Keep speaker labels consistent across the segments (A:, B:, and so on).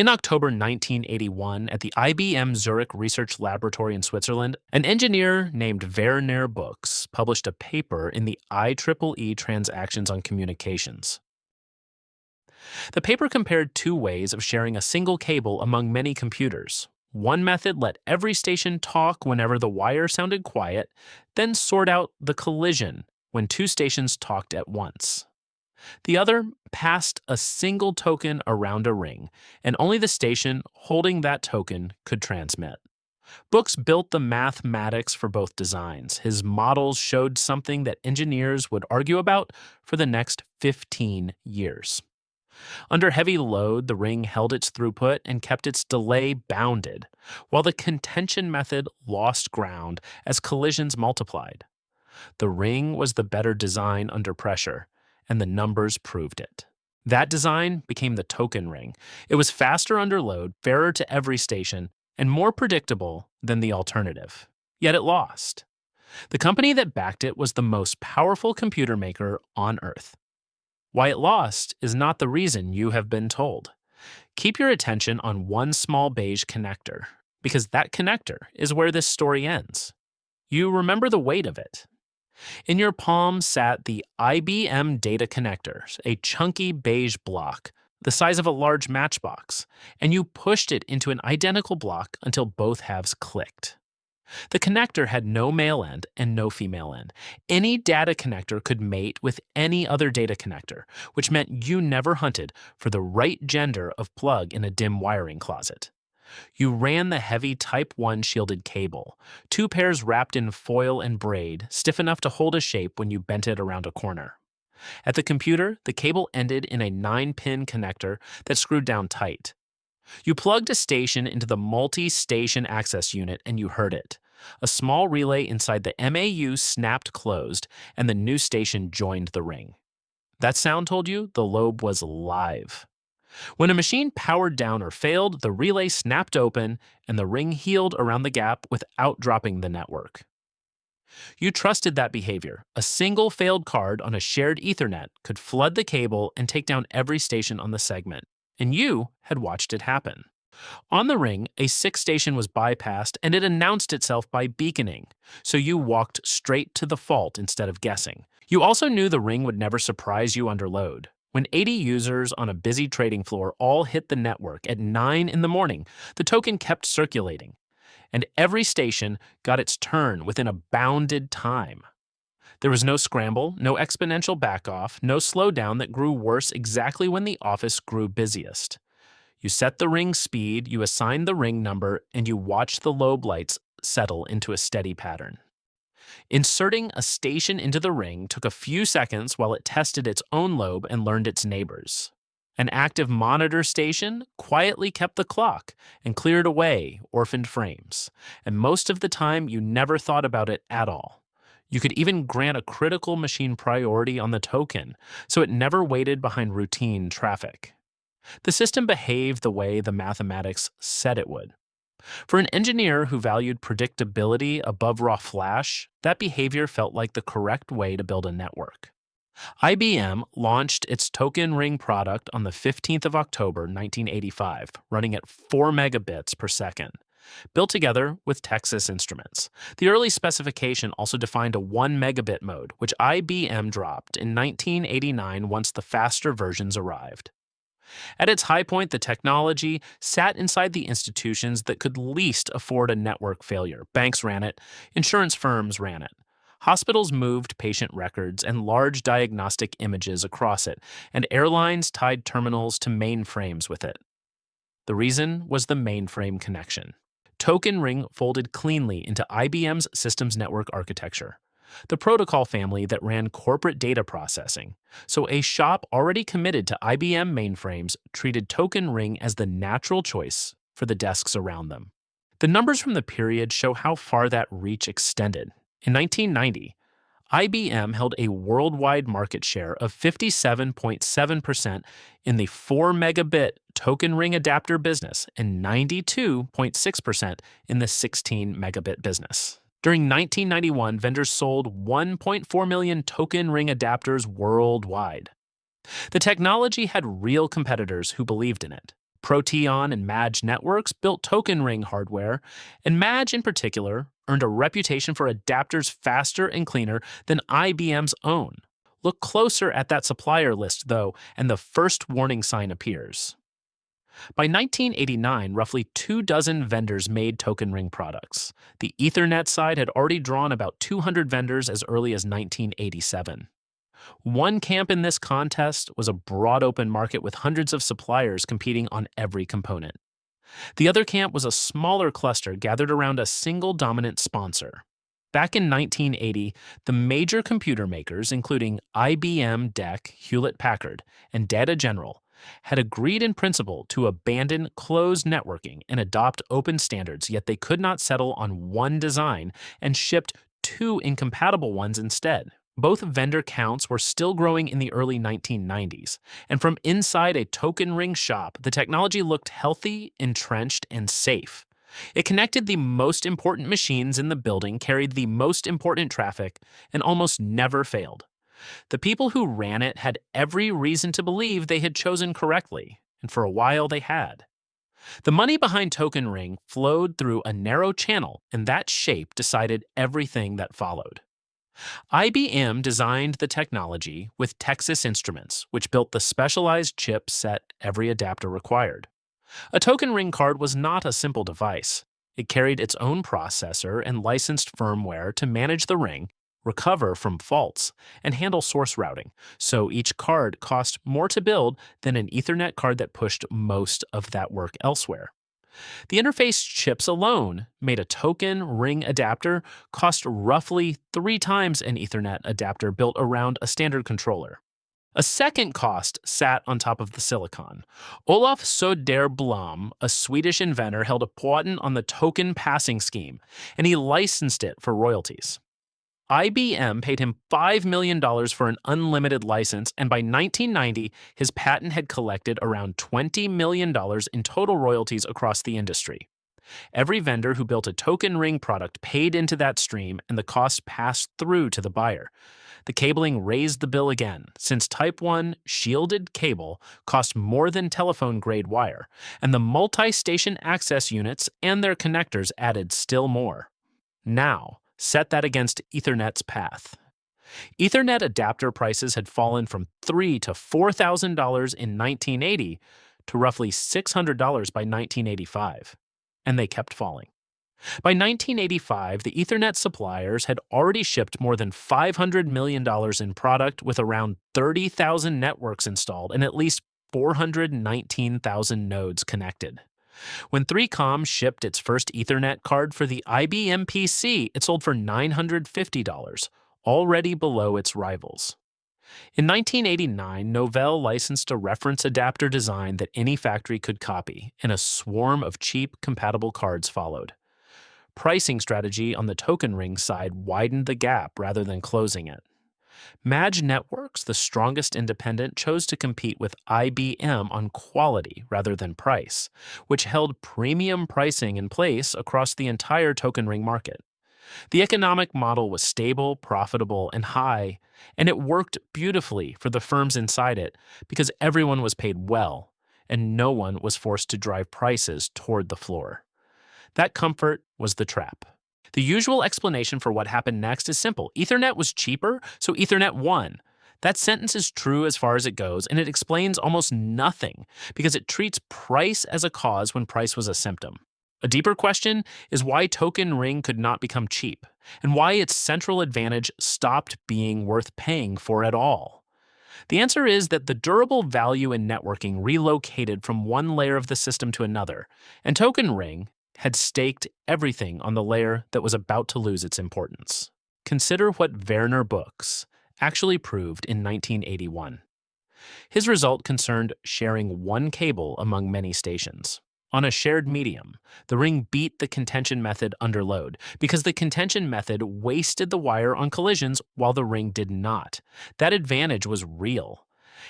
A: In October 1981, at the IBM Zurich Research Laboratory in Switzerland, an engineer named Werner Buchs published a paper in the IEEE Transactions on Communications. The paper compared two ways of sharing a single cable among many computers. One method let every station talk whenever the wire sounded quiet, then sort out the collision when two stations talked at once. The other passed a single token around a ring, and only the station holding that token could transmit. Buchs built the mathematics for both designs. His models showed something that engineers would argue about for the next 15 years. Under heavy load, the ring held its throughput and kept its delay bounded, while the contention method lost ground as collisions multiplied. The ring was the better design under pressure, and the numbers proved it. That design became the token ring. It was faster under load, fairer to every station, and more predictable than the alternative. Yet it lost. The company that backed it was the most powerful computer maker on Earth. Why it lost is not the reason you have been told. Keep your attention on one small beige connector, because that connector is where this story ends. You remember the weight of it. In your palm sat the IBM data connector, a chunky beige block, the size of a large matchbox, and you pushed it into an identical block until both halves clicked. The connector had no male end and no female end. Any data connector could mate with any other data connector, which meant you never hunted for the right gender of plug in a dim wiring closet. You ran the heavy Type 1 shielded cable, two pairs wrapped in foil and braid, stiff enough to hold a shape when you bent it around a corner. At the computer, the cable ended in a 9-pin connector that screwed down tight. You plugged a station into the multi-station access unit and you heard it. A small relay inside the MAU snapped closed and the new station joined the ring. That sound told you the lobe was live. When a machine powered down or failed, the relay snapped open and the ring healed around the gap without dropping the network. You trusted that behavior. A single failed card on a shared Ethernet could flood the cable and take down every station on the segment, and you had watched it happen. On the ring, a 6th station was bypassed and it announced itself by beaconing, so you walked straight to the fault instead of guessing. You also knew the ring would never surprise you under load. When 80 users on a busy trading floor all hit the network at 9 in the morning, the token kept circulating, and every station got its turn within a bounded time. There was no scramble, no exponential backoff, no slowdown that grew worse exactly when the office grew busiest. You set the ring speed, you assigned the ring number, and you watched the lobe lights settle into a steady pattern. Inserting a station into the ring took a few seconds while it tested its own lobe and learned its neighbors. An active monitor station quietly kept the clock and cleared away orphaned frames, and most of the time you never thought about it at all. You could even grant a critical machine priority on the token, so it never waited behind routine traffic. The system behaved the way the mathematics said it would. For an engineer who valued predictability above raw flash, that behavior felt like the correct way to build a network. IBM launched its token ring product on the 15th of October, 1985, running at 4 megabits per second, built together with Texas Instruments. The early specification also defined a 1 megabit mode, which IBM dropped in 1989 once the faster versions arrived. At its high point, the technology sat inside the institutions that could least afford a network failure. Banks ran it, insurance firms ran it. Hospitals moved patient records and large diagnostic images across it, and airlines tied terminals to mainframes with it. The reason was the mainframe connection. Token Ring folded cleanly into IBM's systems network architecture, the protocol family that ran corporate data processing. So a shop already committed to IBM mainframes treated Token Ring as the natural choice for the desks around them. The numbers from the period show how far that reach extended. In 1990, IBM held a worldwide market share of 57.7% in the 4 megabit Token Ring adapter business and 92.6% in the 16 megabit business. During 1991, vendors sold 1.4 million Token Ring adapters worldwide. The technology had real competitors who believed in it. Proteon and Madge networks built token ring hardware, and Madge in particular earned a reputation for adapters faster and cleaner than IBM's own. Look closer at that supplier list, though, and the first warning sign appears. By 1989, roughly 24 vendors made token ring products. The Ethernet side had already drawn about 200 vendors as early as 1987. One camp in this contest was a broad open market with hundreds of suppliers competing on every component. The other camp was a smaller cluster gathered around a single dominant sponsor. Back in 1980, the major computer makers, including IBM, DEC, Hewlett-Packard, and Data General, had agreed in principle to abandon closed networking and adopt open standards, yet they could not settle on one design and shipped two incompatible ones instead. Both vendor counts were still growing in the early 1990s, and from inside a token ring shop, the technology looked healthy, entrenched, and safe. It connected the most important machines in the building, carried the most important traffic, and almost never failed. The people who ran it had every reason to believe they had chosen correctly, and for a while they had. The money behind Token Ring flowed through a narrow channel, and that shape decided everything that followed. IBM designed the technology with Texas Instruments, which built the specialized chip set every adapter required. A token ring card was not a simple device. It carried its own processor and licensed firmware to manage the ring, recover from faults, and handle source routing, so each card cost more to build than an Ethernet card that pushed most of that work elsewhere. The interface chips alone made a token ring adapter cost roughly 3 times an Ethernet adapter built around a standard controller. A second cost sat on top of the silicon. Olof Söderblom, a Swedish inventor, held a patent on the token passing scheme, and he licensed it for royalties. IBM paid him $5 million for an unlimited license, and by 1990, his patent had collected around $20 million in total royalties across the industry. Every vendor who built a token ring product paid into that stream, and the cost passed through to the buyer. The cabling raised the bill again, since Type 1 shielded cable cost more than telephone-grade wire, and the multi-station access units and their connectors added still more. Now, set that against Ethernet's path. Ethernet adapter prices had fallen from $3,000 to $4,000 in 1980 to roughly $600 by 1985, and they kept falling. By 1985, the Ethernet suppliers had already shipped more than $500 million in product with around 30,000 networks installed and at least 419,000 nodes connected. When 3Com shipped its first Ethernet card for the IBM PC, it sold for $950, already below its rivals. In 1989, Novell licensed a reference adapter design that any factory could copy, and a swarm of cheap, compatible cards followed. Pricing strategy on the token ring side widened the gap rather than closing it. Madge Networks, the strongest independent, chose to compete with IBM on quality rather than price, which held premium pricing in place across the entire token ring market. The economic model was stable, profitable, and high, and it worked beautifully for the firms inside it because everyone was paid well, and no one was forced to drive prices toward the floor. That comfort was the trap. The usual explanation for what happened next is simple. Ethernet was cheaper, so Ethernet won. That sentence is true as far as it goes, and it explains almost nothing because it treats price as a cause when price was a symptom. A deeper question is why token ring could not become cheap, and why its central advantage stopped being worth paying for at all. The answer is that the durable value in networking relocated from one layer of the system to another, and token ring had staked everything on the layer that was about to lose its importance. Consider what Werner Books actually proved in 1981. His result concerned sharing one cable among many stations. On a shared medium, the ring beat the contention method under load because the contention method wasted the wire on collisions while the ring did not. That advantage was real,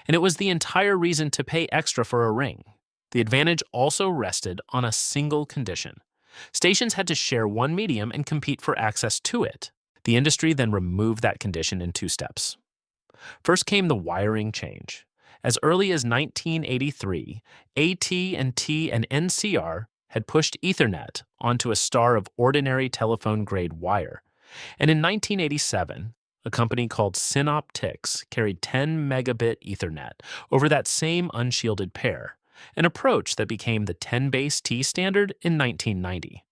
A: and it was the entire reason to pay extra for a ring. The advantage also rested on a single condition. Stations had to share one medium and compete for access to it. The industry then removed that condition in 2 steps. First came the wiring change. As early as 1983, AT&T and NCR had pushed Ethernet onto a star of ordinary telephone-grade wire. And in 1987, a company called Synoptics carried 10 megabit Ethernet over that same unshielded pair, an approach that became the 10 base T standard in 1990.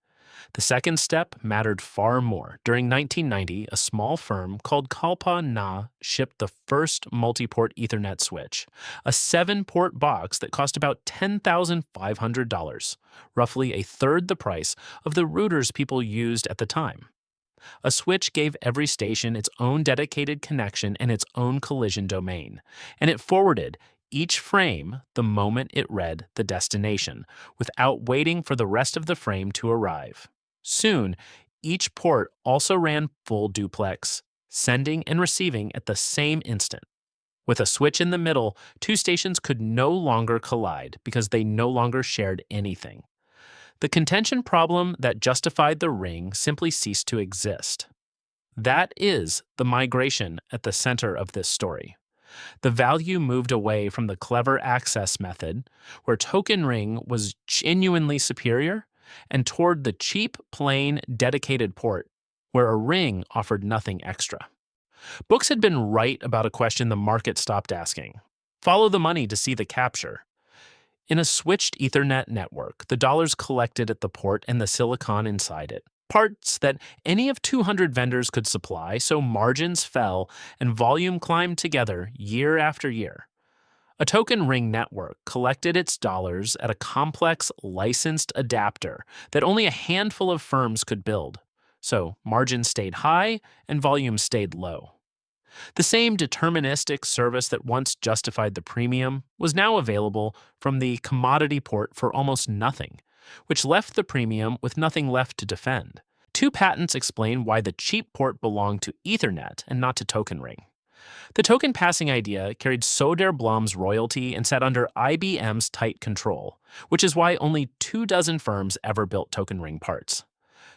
A: The second step mattered far more. During 1990, a small firm called Kalpa Na shipped the first multi-port Ethernet switch, a 7-port box that cost about $10,500, roughly a third the price of the routers people used at the time. A switch gave every station its own dedicated connection and its own collision domain, and it forwarded each frame the moment it read the destination, without waiting for the rest of the frame to arrive. Soon, each port also ran full duplex, sending and receiving at the same instant. With a switch in the middle, two stations could no longer collide because they no longer shared anything. The contention problem that justified the ring simply ceased to exist. That is the migration at the center of this story. The value moved away from the clever access method, where token ring was genuinely superior, and toward the cheap, plain, dedicated port, where a ring offered nothing extra. Books had been right about a question the market stopped asking. Follow the money to see the capture. In a switched Ethernet network, the dollars collected at the port and the silicon inside it, parts that any of 200 vendors could supply, so margins fell and volume climbed together year after year. A token ring network collected its dollars at a complex licensed adapter that only a handful of firms could build, so margins stayed high and volume stayed low. The same deterministic service that once justified the premium was now available from the commodity port for almost nothing, which left the premium with nothing left to defend. Two patents explain why the cheap port belonged to Ethernet and not to token ring. The token passing idea carried Soderblom's royalty and sat under IBM's tight control, which is why only 24 firms ever built token ring parts.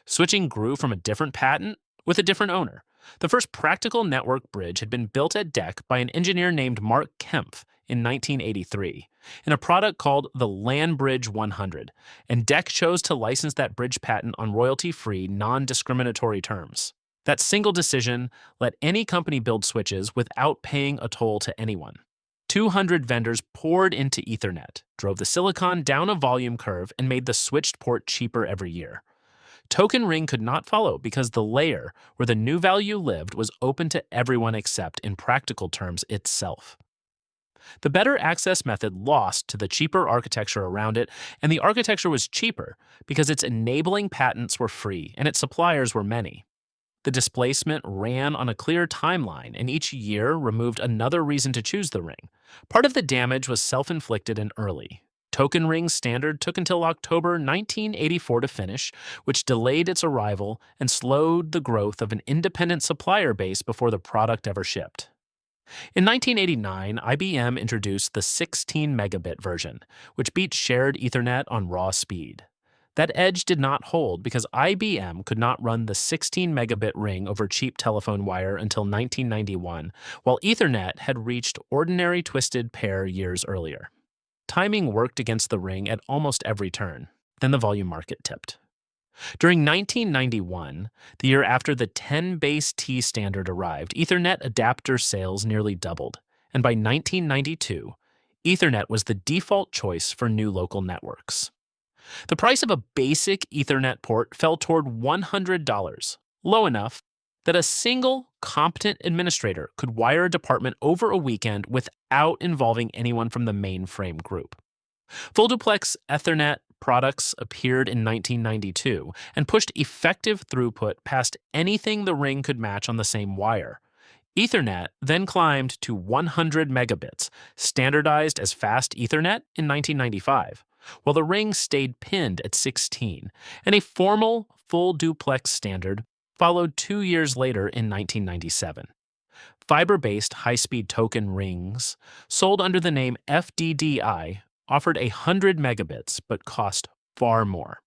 A: Switching grew from a different patent with a different owner. The first practical network bridge had been built at DEC by an engineer named Mark Kempf in 1983 in a product called the LAN Bridge 100, and DEC chose to license that bridge patent on royalty-free, non-discriminatory terms. That single decision let any company build switches without paying a toll to anyone. 200 vendors poured into Ethernet, drove the silicon down a volume curve, and made the switched port cheaper every year. Token ring could not follow because the layer where the new value lived was open to everyone except, in practical terms, itself. The better access method lost to the cheaper architecture around it, and the architecture was cheaper because its enabling patents were free and its suppliers were many. The displacement ran on a clear timeline, and each year removed another reason to choose the ring. Part of the damage was self-inflicted and early. Token ring standard took until October 1984 to finish, which delayed its arrival and slowed the growth of an independent supplier base before the product ever shipped. In 1989, IBM introduced the 16 megabit version, which beat shared Ethernet on raw speed. That edge did not hold because IBM could not run the 16 megabit ring over cheap telephone wire until 1991, while Ethernet had reached ordinary twisted pair years earlier. Timing worked against the ring at almost every turn. Then the volume market tipped. During 1991, the year after the 10 base T standard arrived, Ethernet adapter sales nearly doubled, and by 1992, Ethernet was the default choice for new local networks. The price of a basic Ethernet port fell toward $100, low enough that a single competent administrator could wire a department over a weekend without involving anyone from the mainframe group. Full duplex Ethernet products appeared in 1992 and pushed effective throughput past anything the ring could match on the same wire. Ethernet then climbed to 100 megabits, standardized as fast Ethernet in 1995, while the ring stayed pinned at 16, and a formal full duplex standard followed 2 years later in 1997. Fiber-based high-speed token rings, sold under the name FDDI, offered 100 megabits but cost far more,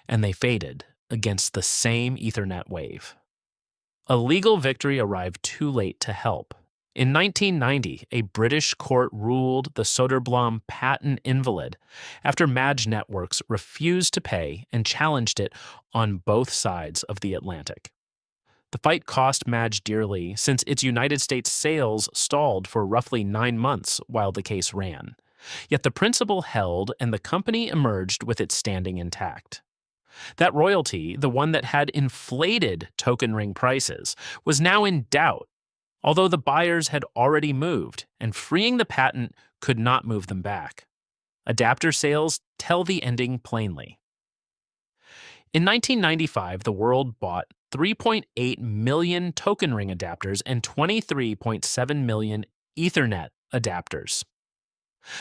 A: and they faded against the same Ethernet wave. A legal victory arrived too late to help. In 1990, a British court ruled the Soderblom patent invalid after Madge Networks refused to pay and challenged it on both sides of the Atlantic. The fight cost Madge dearly since its United States sales stalled for roughly 9 months while the case ran. Yet the principle held and the company emerged with its standing intact. That royalty, the one that had inflated token ring prices, was now in doubt, although the buyers had already moved, and freeing the patent could not move them back. Adapter sales tell the ending plainly. In 1995, the world bought 3.8 million token ring adapters and 23.7 million Ethernet adapters.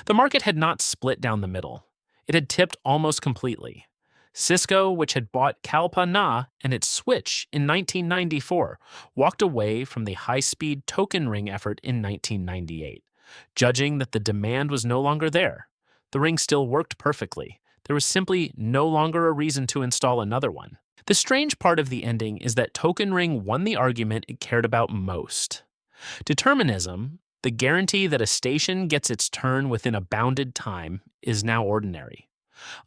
A: The market had not split down the middle. It had tipped almost completely. Cisco, which had bought Kalpa and its switch in 1994, walked away from the high-speed token ring effort in 1998, judging that the demand was no longer there. The ring still worked perfectly. There was simply no longer a reason to install another one. The strange part of the ending is that token ring won the argument it cared about most. Determinism, the guarantee that a station gets its turn within a bounded time, is now ordinary.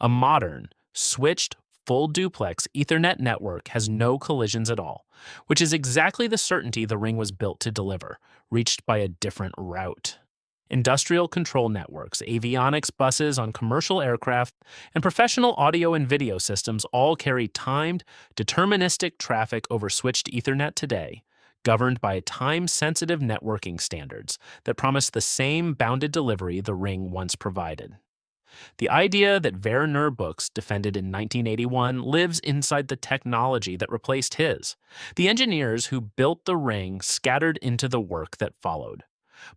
A: A modern, switched, full duplex Ethernet network has no collisions at all, which is exactly the certainty the ring was built to deliver, reached by a different route. Industrial control networks, avionics buses on commercial aircraft, and professional audio and video systems all carry timed, deterministic traffic over switched Ethernet today, governed by time-sensitive networking standards that promise the same bounded delivery the ring once provided. The idea that Werner Books defended in 1981 lives inside the technology that replaced his. The engineers who built the ring scattered into the work that followed.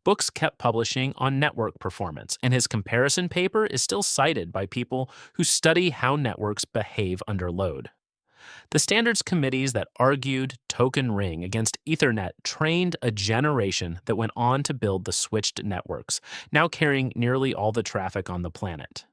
A: Books kept publishing on network performance, and his comparison paper is still cited by people who study how networks behave under load. The standards committees that argued token ring against Ethernet trained a generation that went on to build the switched networks, now carrying nearly all the traffic on the planet.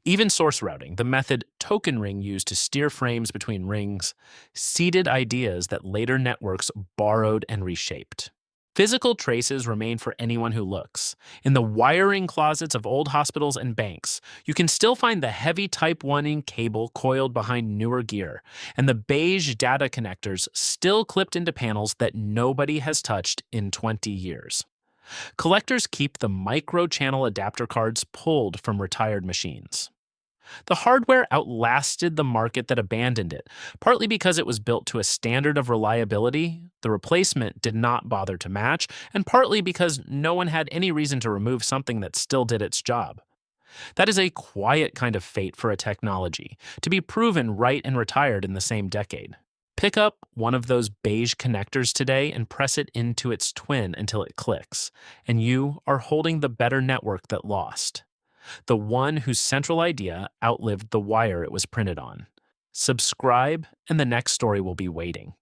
A: Even source routing, the method token ring used to steer frames between rings, seeded ideas that later networks borrowed and reshaped. Physical traces remain for anyone who looks. In the wiring closets of old hospitals and banks, you can still find the heavy Type 1 cable coiled behind newer gear, and the beige data connectors still clipped into panels that nobody has touched in 20 years. Collectors keep the micro-channel adapter cards pulled from retired machines. The hardware outlasted the market that abandoned it, partly because it was built to a standard of reliability the replacement did not bother to match, and partly because no one had any reason to remove something that still did its job. That is a quiet kind of fate for a technology, to be proven right and retired in the same decade. Pick up one of those beige connectors today and press it into its twin until it clicks, and you are holding the better network that lost. The one whose central idea outlived the wire it was printed on. Subscribe, and the next story will be waiting.